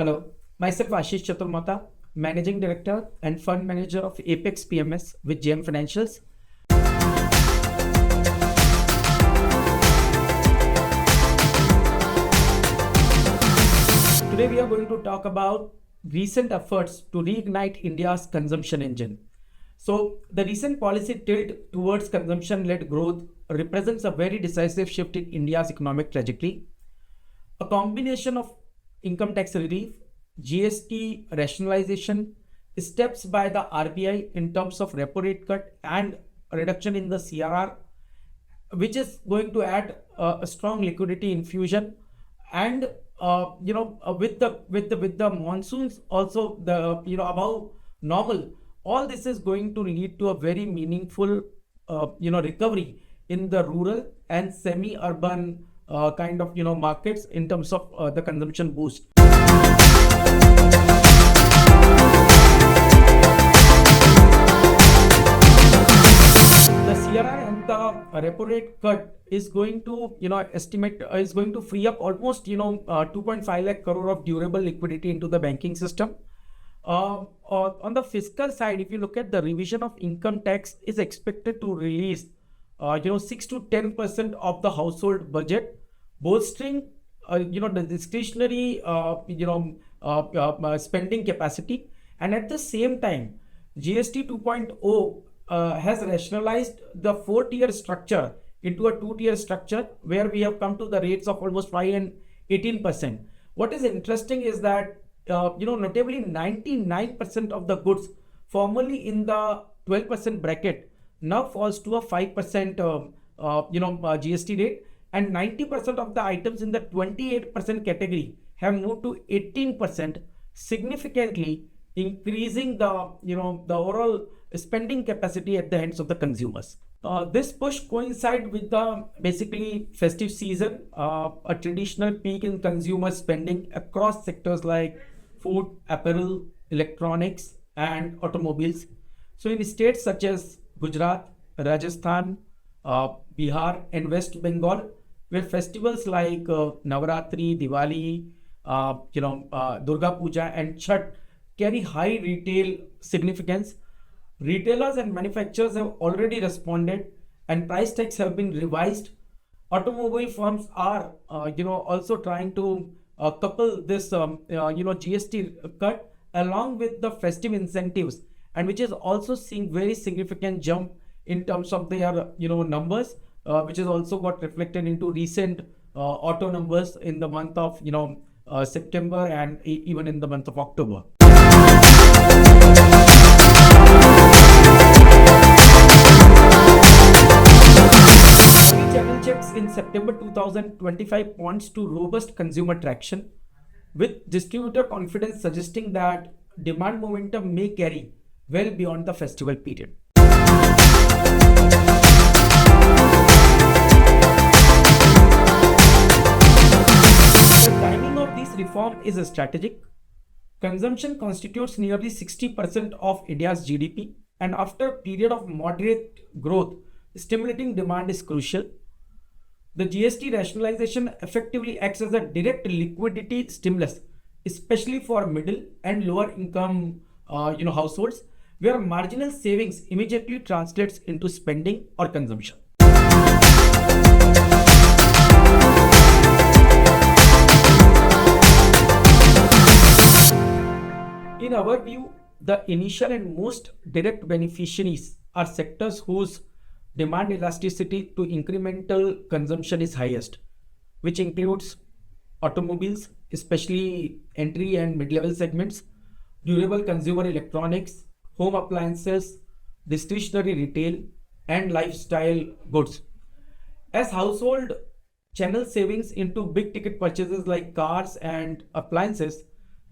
Hello, myself Ashish Chaturmohta, Managing Director and Fund Manager of Apex PMS with JM Financials. Today we are going to talk about recent efforts to reignite India's consumption engine. So the recent policy tilt towards consumption-led growth represents a very decisive shift in India's economic trajectory. A combination of income tax relief, GST rationalization, steps by the RBI in terms of repo rate cut and a reduction in the CRR, which is going to add a strong liquidity infusion, and with the monsoons also above normal, all this is going to lead to a very meaningful recovery in the rural and semi-urban kind of markets in terms of the consumption boost. The CRR and the repo rate cut is going to is going to free up almost 2.5 lakh crore of durable liquidity into the banking system. On the fiscal side, if you look at the revision of income tax is expected to release 6 to 10% of the household budget, bolstering the discretionary spending capacity. And at the same time, GST 2.0 has rationalized the 4-tier structure into a 2-tier structure, where we have come to the rates of almost 5 and 18%. What is interesting is that notably 99% of the goods formerly in the 12% bracket now falls to a 5% GST rate, and 90% of the items in the 28% category have moved to 18%, significantly increasing the overall spending capacity at the hands of the consumers. This push coincides with the basically festive season, a traditional peak in consumer spending across sectors like food, apparel, electronics, and automobiles. So in states such as Gujarat, Rajasthan, Bihar, and West Bengal, where festivals like Navaratri, Diwali, Durga Puja, and Chhat carry high retail significance, retailers and manufacturers have already responded, and price tags have been revised. Automobile firms are, also trying to couple this, GST cut along with the festive incentives, and which is also seeing very significant jump in terms of their, numbers, which is also got reflected into recent auto numbers in the month of, September and even in the month of October. Channel checks in September 2025 points to robust consumer traction, with distributor confidence suggesting that demand momentum may carry well beyond the festival period. The timing of this reform is strategic. Consumption constitutes nearly 60% of India's GDP, and after a period of moderate growth, stimulating demand is crucial. The GST rationalization effectively acts as a direct liquidity stimulus, especially for middle and lower income households, where marginal savings immediately translates into spending or consumption. In our view, the initial and most direct beneficiaries are sectors whose demand elasticity to incremental consumption is highest, which includes automobiles, especially entry and mid-level segments, durable consumer electronics, home appliances, discretionary retail, and lifestyle goods. As household channel savings into big ticket purchases like cars and appliances,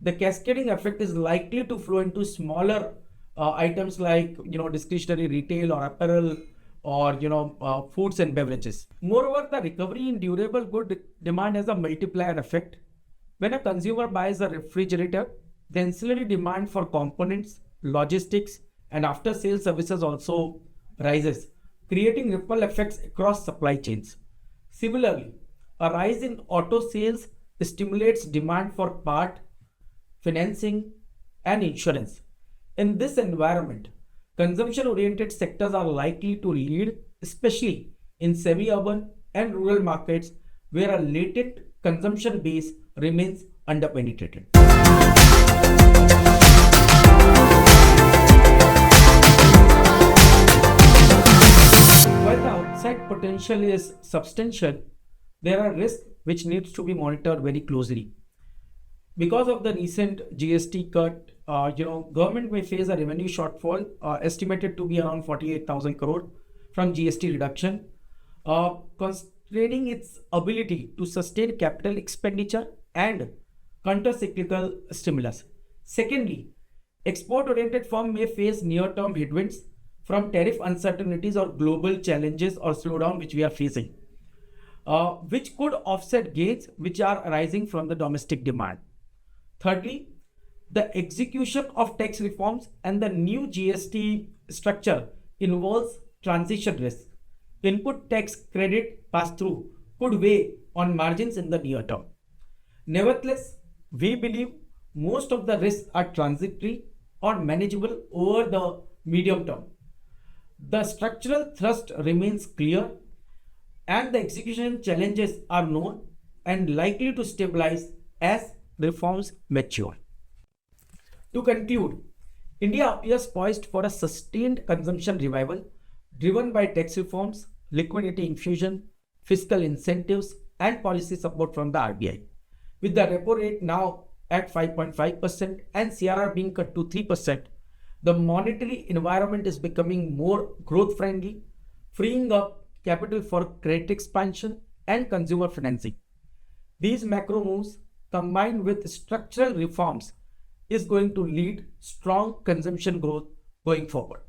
the cascading effect is likely to flow into smaller items like discretionary retail or apparel, or foods and beverages. Moreover, the recovery in durable good demand has a multiplier effect. When a consumer buys a refrigerator, the ancillary demand for components, logistics, and after sales services also rises, creating ripple effects across supply chains. Similarly, a rise in auto sales stimulates demand for part, financing, and insurance. In this environment, consumption-oriented sectors are likely to lead, especially in semi-urban and rural markets where a latent consumption base remains underpenetrated. While the outside potential is substantial, there are risks which needs to be monitored very closely. Because of the recent GST cut, government may face a revenue shortfall estimated to be around 48,000 crore from GST reduction, constraining its ability to sustain capital expenditure and counter-cyclical stimulus. Secondly, export-oriented firms may face near-term headwinds from tariff uncertainties or global challenges or slowdown which we are facing, which could offset gains which are arising from the domestic demand. Thirdly, the execution of tax reforms and the new GST structure involves transition risk. Input tax credit pass-through could weigh on margins in the near term. Nevertheless, we believe most of the risks are transitory or manageable over the medium term. The structural thrust remains clear and the execution challenges are known and likely to stabilize as reforms mature. To conclude, India appears poised for a sustained consumption revival driven by tax reforms, liquidity infusion, fiscal incentives, and policy support from the RBI. With the repo rate now at 5.5% and CRR being cut to 3%, the monetary environment is becoming more growth friendly, freeing up capital for credit expansion and consumer financing. These macro moves combined with structural reforms is going to lead strong consumption growth going forward.